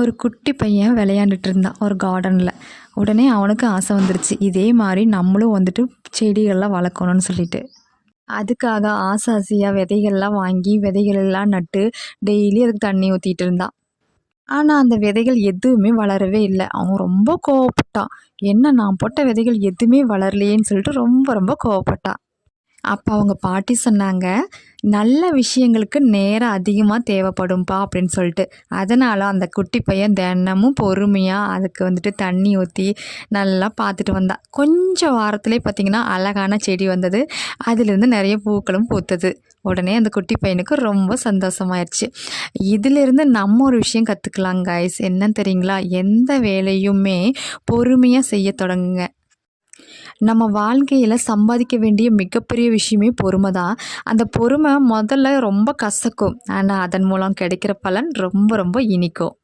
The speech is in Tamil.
ஒரு குட்டி பையன் விளையாண்டுட்டு இருந்தான் ஒரு கார்டனில். உடனே அவனுக்கு ஆசை வந்துருச்சு, இதே மாதிரி நம்மளும் வந்துட்டு செடிகள்லாம் வளர்க்கணும்னு சொல்லிட்டு. அதுக்காக ஆசையாக விதைகள்லாம் வாங்கி விதைகளெல்லாம் நட்டு டெய்லி அதுக்கு தண்ணி ஊற்றிட்டு இருந்தான். ஆனால் அந்த விதைகள் எதுவுமே வளரவே இல்லை. அவன் ரொம்ப கோவப்பட்டான். என்ன நான் போட்ட விதைகள் எதுவுமே வளரலையேன்னு சொல்லிட்டு ரொம்ப ரொம்ப கோவப்பட்டான். அப்போ அவங்க பாட்டி சொன்னாங்க, நல்ல விஷயங்களுக்கு நேரம் அதிகமாக தேவைப்படும்பா அப்படின்னு சொல்லிட்டு. அதனால் அந்த குட்டி பையன் தினமும் பொறுமையாக அதுக்கு வந்துட்டு தண்ணி ஊற்றி நல்லா பார்த்துட்டு வந்தான். கொஞ்சம் வாரத்துலேயே பார்த்திங்கன்னா அழகான செடி வந்தது. அதிலிருந்து நிறைய பூக்களும் பூத்தது. உடனே அந்த குட்டி பையனுக்கு ரொம்ப சந்தோஷமாயிடுச்சு. இதிலிருந்து நம்ம ஒரு விஷயம் கற்றுக்கலாம் கைஸ். என்னன்னு தெரியுங்களா? எந்த வேலையுமே பொறுமையாக செய்ய தொடங்குங்க. நம்ம வாழ்க்கையில் சம்பாதிக்க வேண்டிய மிகப்பெரிய விஷயமே பொறுமை தான். அந்த பொறுமை முதல்ல ரொம்ப கசக்கும், ஆனால் அதன் மூலம் கிடைக்கிற பலன் ரொம்ப ரொம்ப இனிக்கும்.